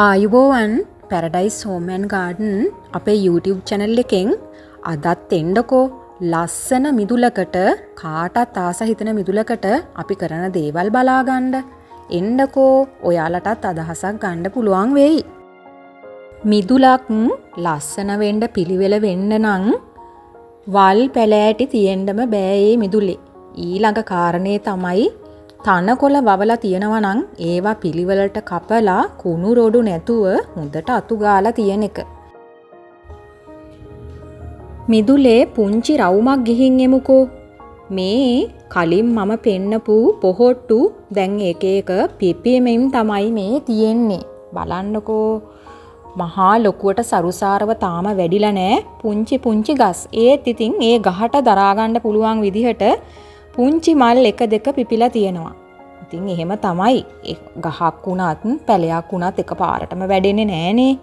ආයුබෝවන් paradise home and garden අපේ YouTube channel එකෙන් අදත් එන්නකෝ ලස්සන මිදුලකට කාටත් ආස හිතෙන මිදුලකට අපි කරන දේවල් බලා ගන්න. එන්නකෝ ඔයාලටත් අදහසක් ගන්න පුළුවන් වෙයි. මිදුලක් ලස්සන වෙන්න පිළිවෙල වෙන්න නම් වල් පැලෑටි තියෙන්නම බෑ මේ මිදුලේ. ඊළඟ කාරණේ තමයි තනකොළ වවලා තියෙනවා නම් ඒවා පිළිවෙලට කපලා කුණු රොඩු නැතුව හොඳට අතු ගාලා තියෙන එක. මිදුලේ පුංචි රවුමක් ගිහින් එමුකෝ. මේ කලින් මම පෙන්නපු පොහොට්ටු දැන් එක එක පිපෙමින් තමයි මේ තියෙන්නේ. බලන්නකෝ. මහා ලොකුවට සරුසාරව තාම වැඩිලා නැහැ. පුංචි පුංචි ගස්. ඒත් ඉතින් ඒ ගහට දරා ගන්න පුළුවන් විදිහට පුංචි මල් එක දෙක පිපිලා තියෙනවා. ඉතින් එහෙම තමයි. ගහක් වුණත් පැලයක් වුණත් එකපාරටම වැඩෙන්නේ නෑනේ.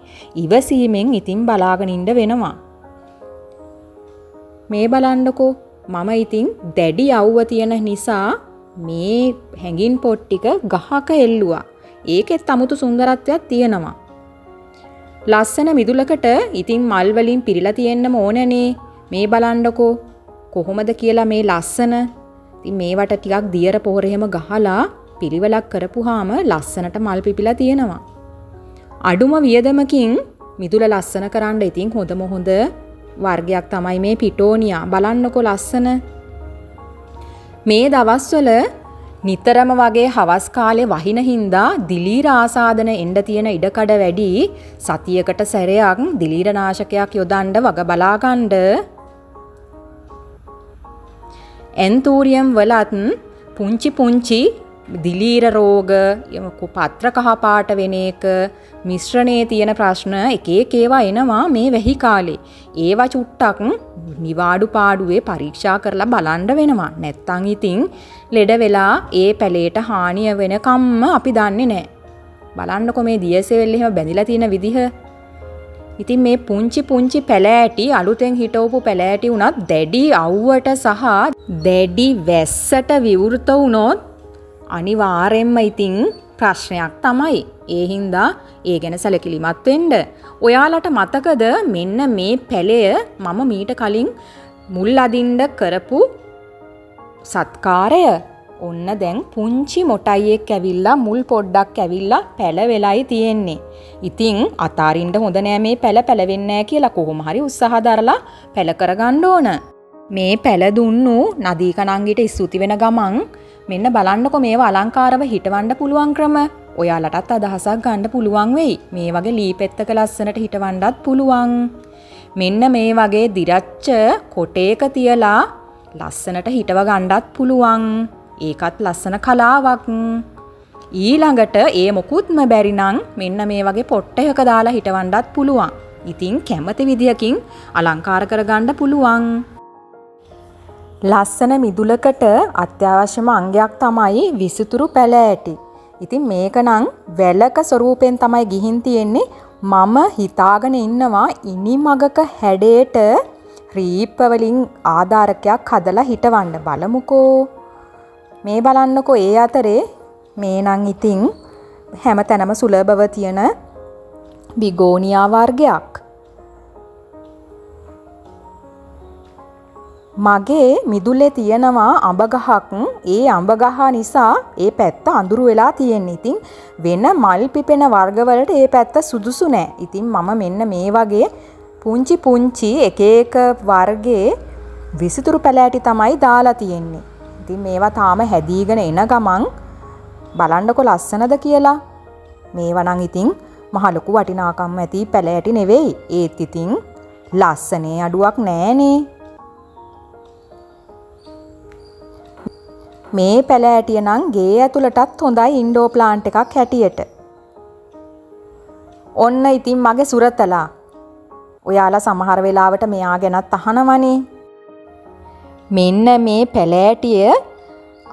ඉවසීමෙන් ඉතින් බලාගෙන ඉන්න වෙනවා. මේ බලන්නකෝ. මම ඉතින් දැඩි අවුව තියෙන නිසා මේ හැඟින් පොට් ටික ගහක එල්ලුවා. ඒකෙත් අමුතු සුන්දරත්වයක් තියෙනවා. ලස්සන මිදුලකට ඉතින් මල් වලින් පිරීලා තියෙන්නම ඕනනේ. මේ බලන්නකෝ. කොහොමද කියලා මේ ලස්සන. ඉතින් මේවට ටිකක් දියර පොහොර එහෙම ගහලා පිළිවෙලක් කරපුවාම ලස්සනට මල් පිපිලා තියෙනවා. අඩුම වියදමකින් මිදුල ලස්සන කරන්න ඉතින් හොඳම හොඳ වර්ගයක් තමයි මේ පිටෝනියා. බලන්නකෝ ලස්සන. මේ දවස්වල නිතරම වගේ හවස් කාලේ වහින හින්දා දිලීර ආසාදන එන්න තියෙන ඉඩකඩ වැඩි. සතියකට සැරයක් දිලීර නාශකයක් යොදන්න වග බලා ගන්න. ඇන්තූරියම් වලත් පුංචි පුංචි දිලීර රෝග, පත්‍ර කහ පාට වෙන එක, මිශ්‍රණයේ තියෙන ප්‍රශ්න එක එක ඒවා එනවා මේ වෙහි කාලේ. ඒවා චුට්ටක් නිවාඩු පාඩුවේ පරීක්ෂා කරලා බලන්න වෙනවා. නැත්තම් ඉතින් ලෙඩ වෙලා ඒ පැලේට හානිය වෙනකම්ම අපි දන්නේ නැහැ. බලන්නකො මේ දියසෙවල් එහෙම බැඳිලා තියෙන විදිහ. ඉතින් මේ පුංචි පුංචි පැලෑටි අලුතෙන් හිටවපු පැලෑටි උනත් දැඩි අවුවට සහ දැඩි වැස්සට විවෘත වුණොත් අනිවාර්යෙන්ම ඉතින් ප්‍රශ්නයක් තමයි. ඒ හින්දා ඒ ගැන සැලකිලිමත් වෙන්න. ඔයාලට මතකද මෙන්න මේ පැලය මම මීට කලින් මුල් අදින්න කරපු සත්කාරය? ඔන්න දැන් පුංචි මොටයියෙක් ඇවිල්ලා මුල් පොඩ්ඩක් ඇවිල්ලා පැල වෙලයි තියෙන්නේ. ඉතින් අතාරින්න හොඳ නෑ මේ පැල පැලවෙන්නේ නෑ කියලා කොහොම හරි උත්සාහ දරලා පැල කරගන්න ඕන. මේ පැල දුන්නු නදී කණංගිට ස්තුති වෙන ගමන් මෙන්න බලන්නකො මේවා අලංකාරව හිටවන්න පුළුවන් ක්‍රම. ඔයාලටත් අදහසක් ගන්න පුළුවන් වෙයි. මේ වගේ ලී පෙත්තක ලස්සනට හිටවන්නත් පුළුවන්. මෙන්න මේ වගේ දිරච්ච කොටේක තියලා ලස්සනට හිටව ගන්නත් පුළුවන්. ඒකත් ලස්සන කලාවක්. ඊළඟට ඒ මොකුත්ම බැරි නම් මෙන්න මේ වගේ පොට්ටයක දාලා හිටවන්නත් පුළුවන්. ඉතින් කැමති විදියකින් අලංකාර කරගන්න පුළුවන්. ලස්සන මිදුලකට අත්‍යවශ්‍යම අංගයක් තමයි විසිතුරු පැලෑටි. ඉතින් මේක නම් වැලක ස්වරූපයෙන් තමයි ගිහින් තියෙන්නේ. මම හිතාගෙන ඉන්නවා ඉනිමගක හැඩයට රීප්ප වලින් ආධාරකයක් හදලා හිටවන්න. බලමුකෝ. මේ බලන්නකෝ. ඒ අතරේ මේ නම් ඉතින් හැමතැනම සුලභව තියෙන බිගෝනියා වර්ගයක්. මගේ මිදුලේ තියෙනවා අඹ ගහක්. ඒ අඹ ගහ නිසා ඒ පැත්ත අඳුරු වෙලා තියෙන්නේ. ඉතින් වෙන මල් පිපෙන වර්ගවලට ඒ පැත්ත සුදුසු නෑ. ඉතින් මම මෙන්න මේ වගේ පුංචි පුංචි එක එක වර්ගයේ විසිතුරු පැලෑටි තමයි දාලා තියෙන්නේ. ඉතින් මේවා තාම හැදීගෙන එන ගමන් බලන්නකො ලස්සනද කියලා. මේවා නම් ඉතින් මහ ලොකු වටිනාකම් ඇති පැලෑටි නෙවෙයි. ඒත් ඉතින් ලස්සනේ අඩුවක් නෑනේ. මේ පැලෑටිය නම් ගේ ඇතුළටත් හොඳයි ඉන්ඩෝ ප්ලාන්ට් එකක් හැටියට. ඔන්න ඉතින් මගේ සුරතලා. ඔයාලා සමහර වෙලාවට මෙයා ගැනත් අහනවනේ. මෙන්න මේ පැලෑටිය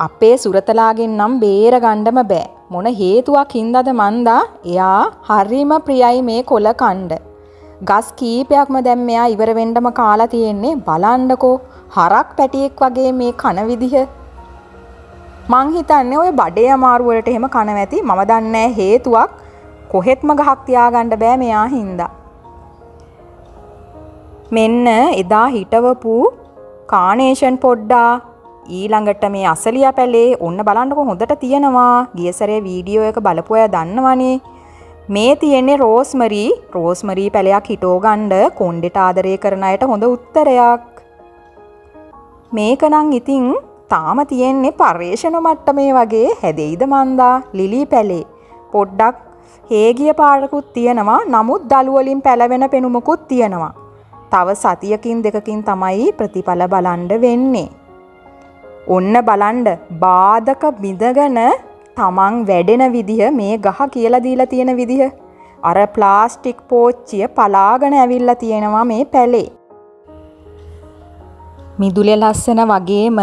අපේ සුරතලාගෙන් නම් බේර ගන්නම බෑ. මොන හේතුවක් හින්දාද මන්දා එයා හරිම ප්‍රියයි මේ කොළ කණ්ඩ. ගස් කීපයක්ම දැන් මෙයා ඉවර වෙන්නම කාලා තියෙන්නේ. බලන්නකෝ හරක් පැටියෙක් වගේ මේ කන විදිහ. මං හිතන්නේ ඔය බඩේ අමාරු වලට එහෙම කනවා ඇති. මම දන්නේ හේතුවක් කොහෙත්ම ගහක් තියාගන්න බෑ මෙයා හින්දා. මෙන්න එදා හිටවපු කානේෂන් පොඩ්ඩා ඊළඟට මේ අසලියා පැලේ ඔන්න බලන්නකො හොඳට තියෙනවා. ගිය සැරේ වීඩියෝ එක බලපු අය දන්නවනේ. මේ තියෙන්නේ රෝස්මරී පැලයක් හිටෝ ගන්න කොණ්ඩෙට ආදරය කරන අයට හොඳ උත්තරයක්. මේක නම් ඉතින් තාම තියෙන්නේ පර්යේෂණ මට්ටමේ වගේ හැදෙයිද මන්දා. ලිලි පැලේ පොඩ්ඩක් හේගිය පාරකුත් තියෙනවා. නමුත් දළු වලින් පැලවෙන පෙනුමකුත් තියෙනවා. තව සතියකින් දෙකකින් තමයි ප්‍රතිඵල බලන්න වෙන්නේ. ඔන්න බලන්න බාධක බිඳගෙන තමන් වැඩෙන විදිහ මේ ගහ කියලා දීලා තියෙන විදිහ. අර ප්ලාස්ටික් පෝච්චිය පලාගෙන ඇවිල්ලා තියෙනවා මේ පැලේ. මිදුලේ ලස්සන වගේම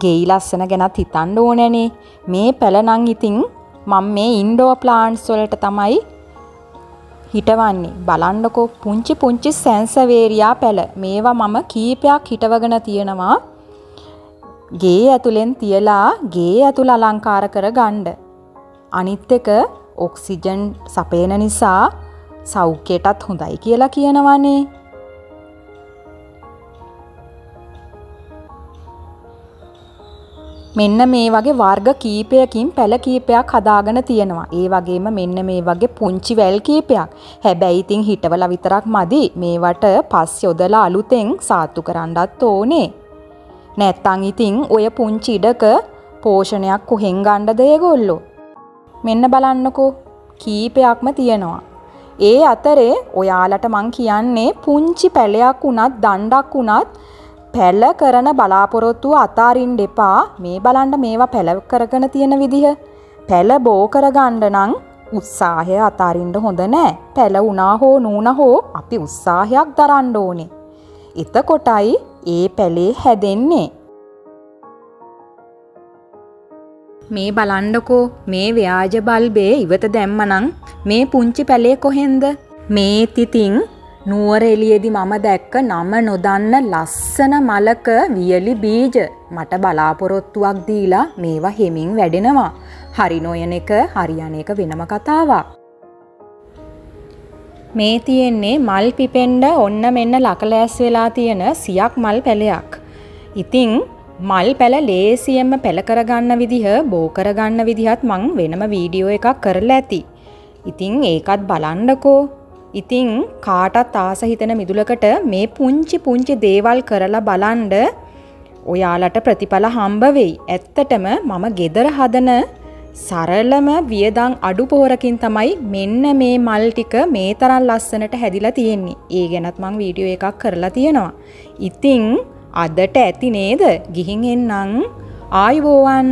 ගෙයි ලස්සන ගැනත් හිතන්න ඕනෑනේ. මේ පැල නම් ඉතින් මම මේ ඉන්ඩෝර් ප්ලාන්ට්ස් වලට තමයි හිටවන්නේ. බලන්නකෝ පුංචි සැන්සවේරියා පැල. මේවා මම කීපයක් හිටවගෙන තියෙනවා. ගේ ඇතුලෙන් තියලා ගේ ඇතුළ අලංකාර කර ගන්න. අනිත් එක ඔක්සිජන් සපයන නිසා සෞඛ්‍යයටත් හොඳයි කියලා කියනවනේ. මෙන්න මේ වගේ වර්ග කීපයකින් පැල කීපයක් හදාගෙන තියෙනවා. ඒ වගේම මෙන්න මේ වගේ පුංචි වැල් කීපයක්. හැබැයි ඉතින් හිටවලා විතරක් මදි. මේවට පස් යොදලා අලුතෙන් සාත්තු කරන්නත් ඕනේ. නැත්තං ඉතින් ඔය පුංචි ඉඩක පෝෂණයක් කොහෙන් ගන්නද ඒගොල්ලෝ. මෙන්න බලන්නකෝ කීපයක්ම තියෙනවා. ඒ අතරේ ඔයාලට මං කියන්නේ පුංචි පැලයක් වුණත් දණ්ඩක් වුණත් පැල කරන බලාපොරොත්තුව අතාරින්න එපා. මේ බලන්න මේවා පැල කරගෙන තියෙන විදිහ. පැල බෝ කරගන්න නම් උත්සාහය අතාරින්න හොඳ නෑ. පැල වුණා හෝ නූණා හෝ අපි උත්සාහයක් දරන්න ඕනේ. එතකොටයි ඒ පැලේ හැදෙන්නේ. මේ බලන්නකෝ මේ ව්‍යාජ බල්බේ ඉවත දැම්මනම් මේ පුංචි පැලේ කොහෙන්ද? මේ තිතින් නුවර එළියේදී මම දැක්ක නම නොදන්න ලස්සන මලක වියලි බීජ. මට බලාපොරොත්තුවක් දීලා මේවා හෙමින් වැඩෙනවා. හරි නොයන එක හරියන එක වෙනම කතාවක්. මේ තියෙන්නේ මල් පිපෙන්න ඔන්න මෙන්න ලකලෑස් වෙලා තියෙන සියක් මල් පැලයක්. ඉතින් මල් පැල ලේසියෙන්ම පැල කරගන්න විදිහ බෝ කරගන්න විදිහත් මං වෙනම වීඩියෝ එකක් කරලා ඇති. ඉතින් ඒකත් බලන්නකෝ. ඉතින් කාටත් ආස හිතෙන මිදුලකට මේ පුංචි දේවල් කරලා බලන්ඩ ඔයාලට ප්‍රතිඵල හම්බ වෙයි. ඇත්තටම මම ගෙදර හදන සරලම වියදම් අඩු පොහොරකින් තමයි මෙන්න මේ මල් ටික මේ තරම් ලස්සනට හැදිලා තියෙන්නේ. ඒ ගැනත් මම වීඩියෝ එකක් කරලා තියෙනවා. ඉතින් අදට ඇති නේද? ගිහින් එන්නම්. ආයුබෝවන්.